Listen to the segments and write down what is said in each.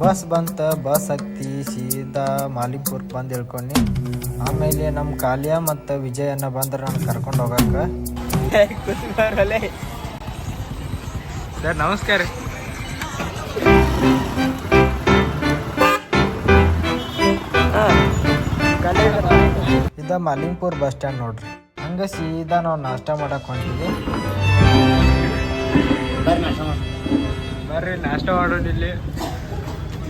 Bus ಬಂತ, bus ಹತ್ತಿ ಸೀದಾ ಮಾಲಿಂಗ್ಪುರ್ಗೆ ಬಂದು ಇಳ್ಕೊಂಡು ಆಮೇಲೆ ನಮ್ಮ ಕಾಲಿಯ ಮತ್ತು ವಿಜಯನ್ನ ಬಂದ್ರೆ ನಾನು ಕರ್ಕೊಂಡು ಹೋಗಕ್ಕೆ. ಸರ್ ನಮಸ್ಕಾರ. ಇದ ಮಾಲಿಂಗ್ಪುರ್ ಬಸ್ ಸ್ಟ್ಯಾಂಡ್ ನೋಡ್ರಿ. ಹಂಗೆ ಸೀದಾ ನಾವು ನಾಷ್ಟ ಮಾಡಕ್ಕೆ ಹೊಂಟಿವಿ. ಬರ್ರಿ ನಾಷ್ಟ ಮಾಡೋಣ. ಇಲ್ಲಿ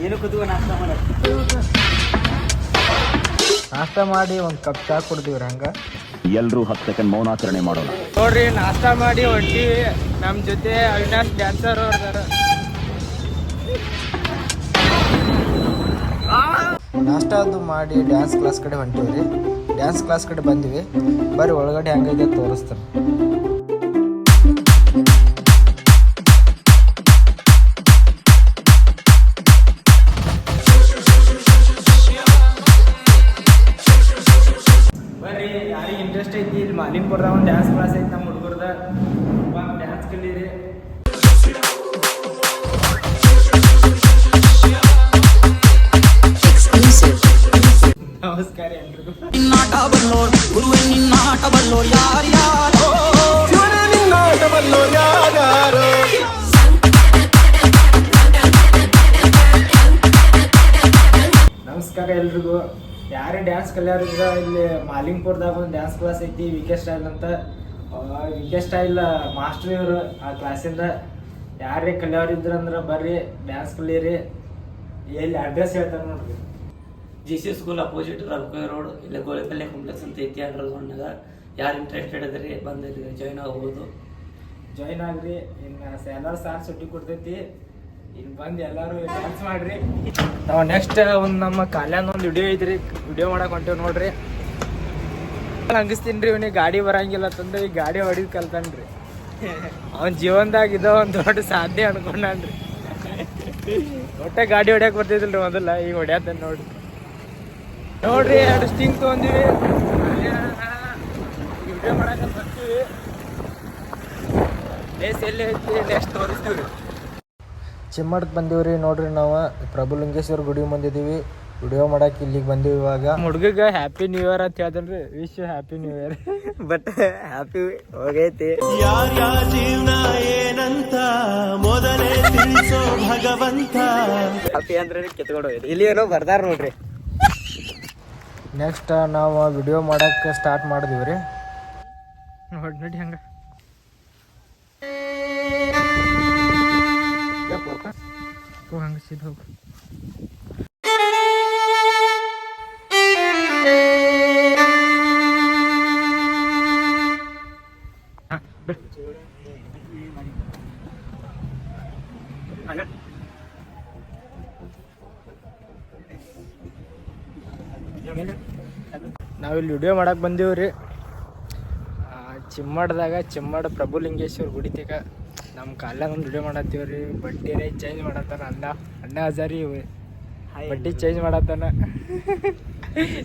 ಏನು ಕೂತ್ಕೊ ನಾಷ್ಟ ಮಾಡಿ ಒಂದು ಕಪ್ ಚಾ ಕುಡ್ದಿವ್ರಿ. ಹಂಗೆ ಎಲ್ಲರೂ 10 ಸೆಕೆಂಡ್ ಮೌನಾಚರಣೆ ಮಾಡೋಣ. ನೋಡ್ರಿ ನಾಷ್ಟ ಮಾಡಿ ಹೊಂಟಿವಿ. ನಮ್ಮ ಜೊತೆ ಅವಿನಾಶ್ ಡ್ಯಾನ್ಸರ್ ಅವ್ರದಾರ. ನಾಷ್ಟ ಅದು ಮಾಡಿ ಡ್ಯಾನ್ಸ್ ಕ್ಲಾಸ್ ಕಡೆ ಹೊಂಟಿವ್ರಿ. ಡ್ಯಾನ್ಸ್ ಕ್ಲಾಸ್ ಕಡೆ ಬಂದಿವಿ. ಬರ್ರಿ ಒಳಗಡೆ ಹೆಂಗೈತೆ ತೋರಿಸ್ತಾರೆ. ಬರ್ರಿ ಯಾರಿಗೆ ಇಂಟ್ರೆಸ್ಟ್ ಐತಿ ಇಲ್ಲಿ ಮಾಲಿಂಗ್ಪುರ್ದಾಗ ಒಂದು ಡ್ಯಾನ್ಸ್ ಕ್ಲಾಸ್ ಐತಿ ನಮ್ಮ ಹುಡುಗರ್ದ. ಡ್ಯಾನ್ಸ್ ಕಲೀರಿ. ನಮಸ್ಕಾರ ಎಲ್ರಿಗೂ. ನಮಸ್ಕಾರ ಎಲ್ರಿಗೂ. ಯಾರೇ ಡ್ಯಾನ್ಸ್ ಕಲಿಯೋರಿದ್ರೆ ಇಲ್ಲಿ ಮಾಲಿಂಗ್ಪುರ್ದಾಗ ಒಂದು ಡ್ಯಾನ್ಸ್ ಕ್ಲಾಸ್ ಐತಿ, ವಿಕೆ ಸ್ಟೈಲ್ ಅಂತ. ವಿಕೆ ಸ್ಟೈಲ್ ಮಾಸ್ಟರ್ ಇವರು ಆ ಕ್ಲಾಸಿಂದ. ಯಾರೇ ಕಲಿಯೋರಿದ್ರಂದ್ರೆ ಬರ್ರಿ ಡ್ಯಾನ್ಸ್ ಕಲೀರಿ. ಎಲ್ಲಿ ಅಡ್ರೆಸ್ ಹೇಳ್ತಾರೆ ನೋಡ್ರಿ. GC ಸ್ಕೂಲ್ ಅಪೋಸಿಟ್ ರಲ್ಕೋಯ್ ರೋಡ್, ಇಲ್ಲಿ ಗೋಳಿಪಲ್ಲೆ ಕಾಂಪ್ಲೆಕ್ಸ್ ಅಂತ ಐತಿ. ಅಂಡರ್ ಗ್ರೌಂಡ್ನಾಗ ಯಾರು ಇಂಟ್ರೆಸ್ಟೆಡ್ ಇದ್ರಿ ಬಂದು ಜಾಯ್ನ್ ಆಗ್ಬೋದು. ಜಾಯ್ನ್ ಆಗ್ರಿ. ಇನ್ನು ಎಲ್ಲರೂ ಸಾರ್ ಸುಟ್ಟಿ ಕೊಡ್ತೈತಿ. ಇನ್ನು ಬಂದು ಎಲ್ಲರೂ ಡ್ಯಾನ್ಸ್ ಮಾಡ್ರಿ. ನಾವು ನೆಕ್ಸ್ಟ್ ಒಂದು ನಮ್ಮ ಕಾಲ್ಯಾನ ಒಂದು ವಿಡಿಯೋ ಐತ್ರಿ, ವಿಡಿಯೋ ಮಾಡಕ್ಕೆ ಹೊಂಟೇವಿ ನೋಡ್ರಿ. ಹಂಗಿಸ್ತೀನಿ ರೀ. ಇವನಿಗೆ ಗಾಡಿ ಬರಂಗಿಲ್ಲ ತಂದ್ರೆ ಈ ಗಾಡಿ ಹೊಡಿದ್ ಕಲ್ತಾನ್ರಿ. ಅವನ ಜೀವನದಾಗ ಇದೋ ಒಂದು ದೊಡ್ಡ ಸಾಧ್ಯ ಅನ್ಕೊಂಡ್ರಿ. ಒಟ್ಟೆ ಗಾಡಿ ಹೊಡ್ಯಕ್ಕೆ ಬರ್ತಿದ್ದಿಲ್ರಿ ಮೊದಲ, ಈಗ ಹೊಡ್ಯಾತ ನೋಡ್ರಿ. ನೋಡ್ರಿ ಎರಡು ಸ್ಟಿಂಗ್ ತೊಗೊಂಡಿವಿ. ವಿಡಿಯೋ ಮಾಡಕ್ಕೆ ಬರ್ತೀವಿ. ಪ್ಲೇಸ್ ಎಲ್ಲಿ ಐತಿ ನೆಕ್ಸ್ಟ್ ತೋರಿಸ್ತೀವಿ ರೀ. ಚಿಮ್ಮಡಕ್ಕೆ ಬಂದೀವ್ರಿ. ನೋಡ್ರಿ ನಾವು ಪ್ರಭುಲಿಂಗೇಶ್ವರ ಗುಡಿ ಬಂದಿದ್ದೀವಿ. ವಿಡಿಯೋ ಮಾಡಕ್ಕೆ ಇಲ್ಲಿಗೆ ಬಂದೀವಿ. ಇವಾಗ ಹುಡುಗಿಗೆ ಹ್ಯಾಪಿ ನ್ಯೂ ಇಯರ್ ಅಂತ ಹೇಳ್ದನ್ರಿ. Wish happy new year. But happy ಹೋಗೈತಿ. ಯಾರ್ಯಾರ ಜೀವನ ಏನಂತ ಮೊದಲೇ ತಿಳಿಸೋ ಭಗವಂತ. ಹ್ಯಾಪಿ ಅಂದ್ರೆ ಕಿತ್ಕೊಂಡು ಹೋಗಿದೆ. ಇಲ್ಲಿ ಏನೋ ಬರ್ದಾರ ನೋಡ್ರಿ. ನೆಕ್ಸ್ಟ್ ನಾವು ವಿಡಿಯೋ ಮಾಡಕ್ಕೆ ಸ್ಟಾರ್ಟ್ ಮಾಡಿದೀವಿ ರೀ. ನೋಡಿ ನೋಡಿ ಹಂಗೆ ಹಂಗೆ ಸೀದಾ ಹೋಗು. ನಾವಿಲ್ಲಿ ವಿಡಿಯೋ ಮಾಡಕ್ಕೆ ಬಂದೀವ್ರಿ. ಚಿಮ್ಮಡ ಪ್ರಭುಲಿಂಗೇಶ್ವರ ಗುಡಿತೇಕ ನಮ್ಮ ಕಾಲ್ಯಾಗ ಒಂದು ವಿಡಿಯೋ ಮಾಡತ್ತೀವ್ರಿ. ಬಡ್ಡಿರೇ ಚೇಂಜ್ ಮಾಡತ್ತಾನ. ಅಣ್ಣ ಹಜಾರಿ ಬಡ್ಡಿ ಚೇಂಜ್ ಮಾಡತ್ತಾನ.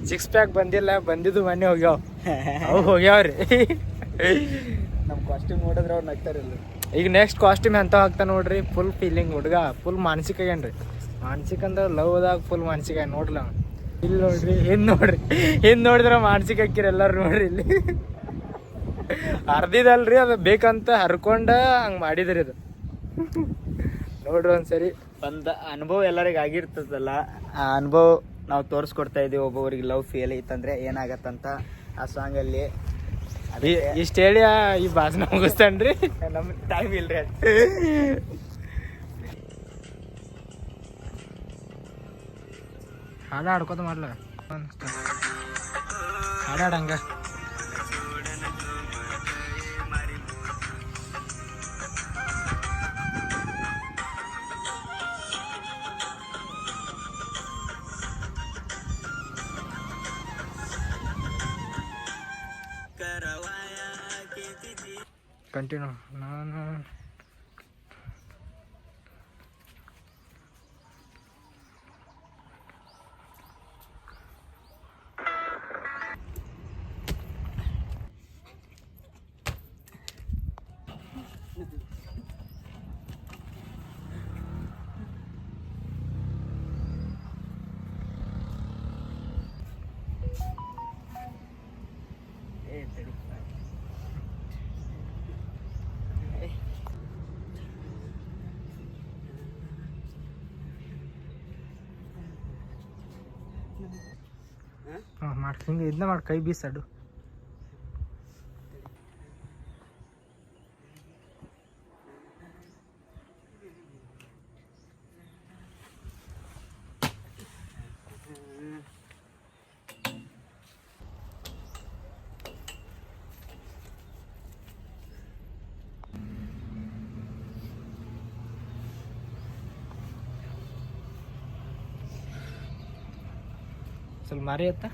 6 ಪ್ಯಾಕ್ ಬಂದಿಲ್ಲ, ಬಂದಿದ್ದು ಮೊನ್ನೆ ಹೋಗ್ಯಾವ. ಅವು ಹೋಗ್ಯಾವ್ರಿ. ನಮ್ಮ ಕಾಸ್ಟ್ಯೂಮ್ ನೋಡಿದ್ರೆ ಅವ್ರು ನಗ್ತಾರಿಲ್ಲ. ಈಗ ನೆಕ್ಸ್ಟ್ ಕಾಸ್ಟ್ಯೂಮ್ ಎಂತ ಹಾಕ್ತಾನೆ ನೋಡ್ರಿ. ಫುಲ್ ಫೀಲಿಂಗ್ ಹುಡುಗ, ಫುಲ್ ಮಾನಸಿಕ ಆಗ್ಯಾನ್ರಿ. ಮಾನಸಿಕ ಅಂದ್ರೆ ಲವ್ದಾಗ ಫುಲ್ ಮಾನಸಿಕ ನೋಡ್ಲ. ಇಲ್ಲಿ ನೋಡ್ರಿ, ಹಿಂದ್ ನೋಡಿದ್ರೆ ಮಾನಸಿಕ ಹಾಕಿರಿ ಎಲ್ಲಾರು ನೋಡ್ರಿ. ಇಲ್ಲಿ ಅರ್ದಿದಲ್ರಿ, ಅದು ಬೇಕಂತ ಹರ್ಕೊಂಡ ಹಂಗೆ ಮಾಡಿದ್ರಿ. ಅದು ನೋಡ್ರಿ ಒಂದ್ಸರಿ. ಒಂದು ಅನುಭವ ಎಲ್ಲರಿಗೂ ಆಗಿರ್ತದಲ್ಲ, ಆ ಅನುಭವ ನಾವು ತೋರಿಸ್ಕೊಡ್ತಾ ಇದೀವಿ. ಒಬ್ಬೊಬ್ರಿಗೆ ಲವ್ ಫೇಲ್ ಐತಂದ್ರೆ ಏನಾಗತ್ತಂತ ಆ ಸಾಂಗಲ್ಲಿ ಇಷ್ಟು ಹೇಳಿ ಈ ಭಾಷಣ ಮುಗಿಸ್ತಾನ್ರಿ. ನಮ್ಮ ಟೈಮ್ ಇಲ್ರಿ. ಹಾಡ ಆಡ್ಕೋತ ಮಾಡ್ಲ ಹಾಡಾಡಂಗ. ಕಂಟಿನ್ಯೂ. ನಾನು ಹಾಂ ಮಾಡಿ ಹಿಂಗೆ ಇದನ್ನ ಮಾಡಿ ಕೈ ಬೀಸಾಡು. ಸ್ವಲ್ಪ ಮಾರಿ ಅತ್ತ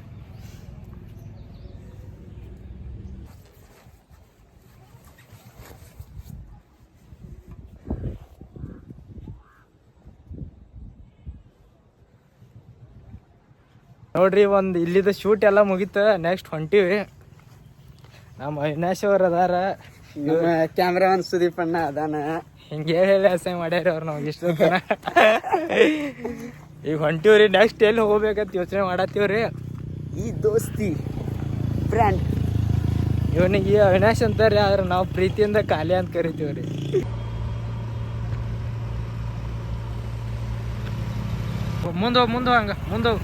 ನೋಡ್ರಿ, ಒಂದು ಇಲ್ಲಿದ ಶೂಟ್ ಎಲ್ಲ ಮುಗೀತು. ನೆಕ್ಸ್ಟ್ ಹೊಂಟಿವಿ. ನಮ್ಮ ಅವಿನಾಶ್ ಅವ್ರು ಅದಾರ, ಕ್ಯಾಮ್ರಾಮನ್ ಸುದೀಪ್ ಅಣ್ಣ ಅದಾನ. ಹಿಂಗೆ ಹೇಳಿ ಅಸಹ್ಯ ಮಾಡ್ಯಾರ ಅವ್ರು ನಮ್ಗೆ ಇಷ್ಟ. ಈಗ ಹೊಂಟಿವ್ರಿ. ನೆಕ್ಸ್ಟ್ ಎಲ್ಲಿ ಹೋಗ್ಬೇಕಂತ ಯೋಚನೆ ಮಾಡತ್ತೀವ್ರಿ. ಈ ದೋಸ್ತಿ ಬ್ರ್ಯಾಂಡ್ ಇವನಿಗೆ ಅವಿನಾಶ್ ಅಂತಾರ್ರಿ, ಆದ್ರೆ ನಾವು ಪ್ರೀತಿಯಿಂದ ಖಾಲಿ ಅಂತ ಕರಿತೀವ್ರಿ. ಮುಂದೋಗ್ ಹಂಗ ಮುಂದೋಗ್.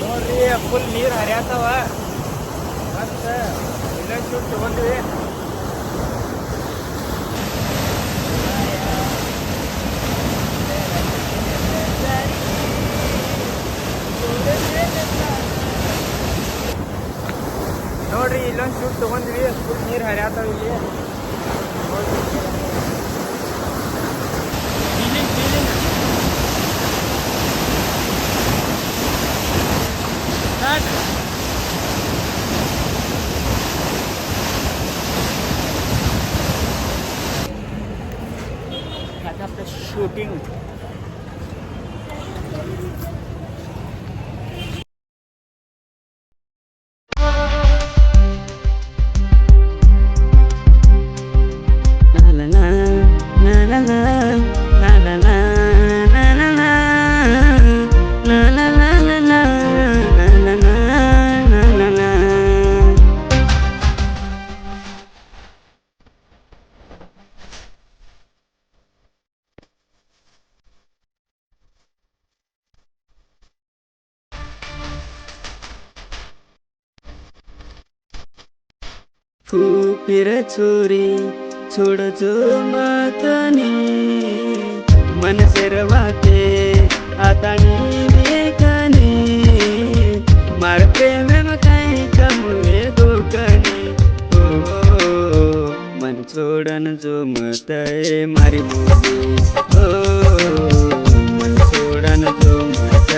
ನೋಡ್ರಿ, ಫುಲ್ ನೀರು ಹರಿಯಾತವ. ಮತ್ತೆ ಇನ್ನೊಂದು ಶೂಟ್ ತಗೊಂಡ್ವಿ. ನೋಡ್ರಿ, ಇಲ್ಲೊಂದು ಶೂಟ್ ತಗೊಂಡ್ವಿ. ಫುಲ್ ನೀರು ಹರಿಯಾತವ ಇಲ್ಲಿ. ಶೂಟಿಂಗ್ फिर छोरी छोड़ जो मातनी मन से रवाते आता नी बेकनी मार प्रेम में कहीं कम वे दुकनी ओ मन छोड़न जो मत मारी मोदी ओ मन छोड़न जो मत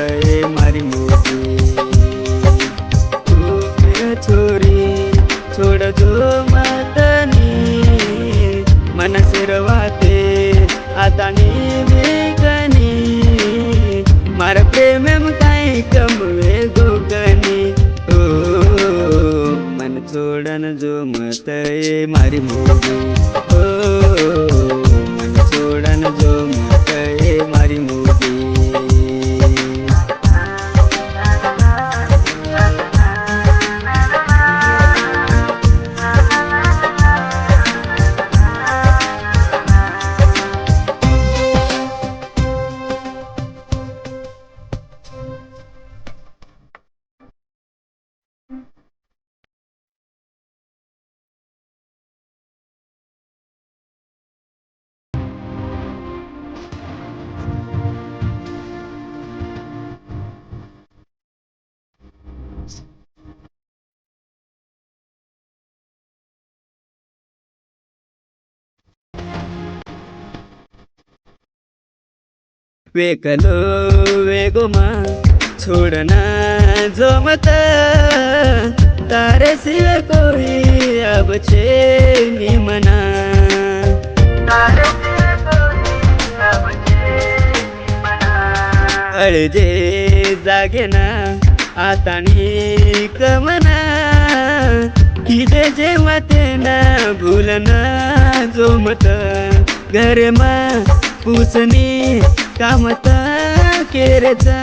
मारी मोदी फिर छोरी छोड़ जो मातनी मन सिरवाते आता नी बेकनी मार प्रेम में काई कम वे दुकनी ओ मन छोड़न जो मत मारी मोदी ओ मन छोड़न जो मत मारी मोदी वेकलो वेगोमा छोड़ना जो मत तारे सिवा कोई अब छे नी मना तारे सिवा कोई अब छे नी मना अळजे जागे ना आतानी कमना किदे जेव्हा तेना भूलना जो मत घरमा पुसनी कामत केरेचा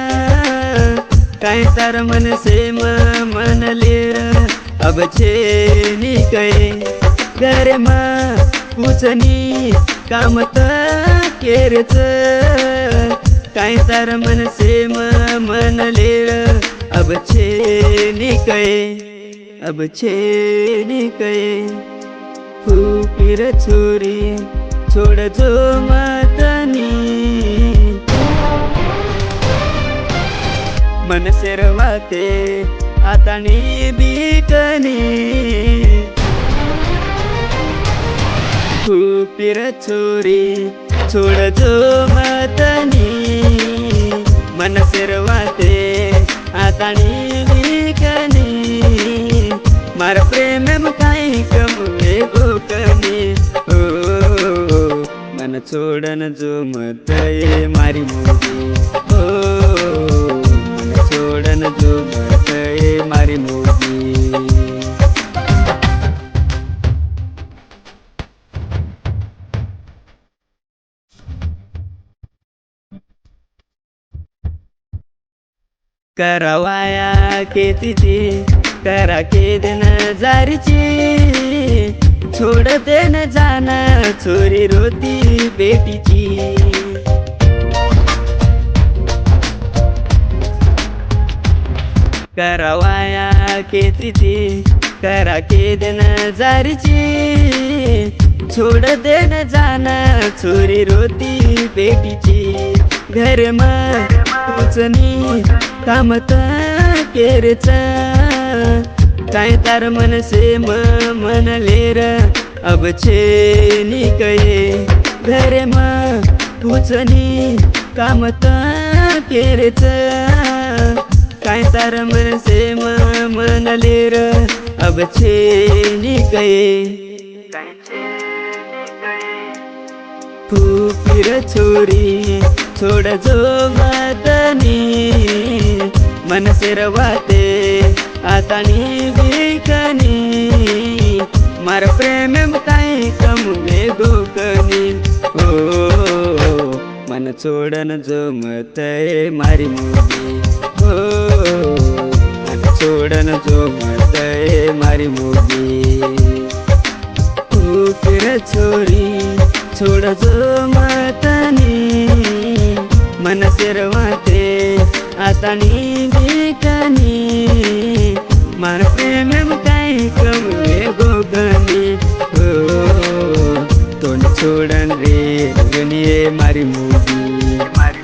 काय तार मन से मन लेर अब छे निकळे घरमा पुसनी कामत केरेच काय तार मन से मन लेर अब छे निकळे अब छे निकळे फुकीर छोरी छोड़ जो मतनी मन सेरवाते आतानी बीकनी फुकीर छोरी छोड़ जो मतनी मन सेरवाते आतानी बीकनी मार प्रेम में काई कम गोकनी ओ मन छोड़न जो मत मारी मोगी ओ मन छोड़न जो मत मारी मोगी करवाया के तिची करा के दिन जारीची छोड़ देन जाना छोरी रोती बेटीची करवाया के तिची करा के दिन जारीची छोड़ देन जाना छोरी रोती बेटीची घर में पुचनी कामत केरेचा काय तार मन से मन लेर अब छे निकळे घर में पुचनी कामत केरेच काय तार मन से मन लेर अब छे निकळे फुकीर छोरी छोड़ जो मतनी मन सेरवाते आतानी बीकनी मार प्रेम काय कम गोकनी ओ मन छोड़न जो मत मारी मोगी ओ मन छोड़न जो मत मारी मोगी फुकीर छोरी छोड़ जो मतनी मन सेरवाते आतानी बीकनी मार प्रेम काय कम गोगनी ओ तोंड छोड़न रे गनिये मारी मोगी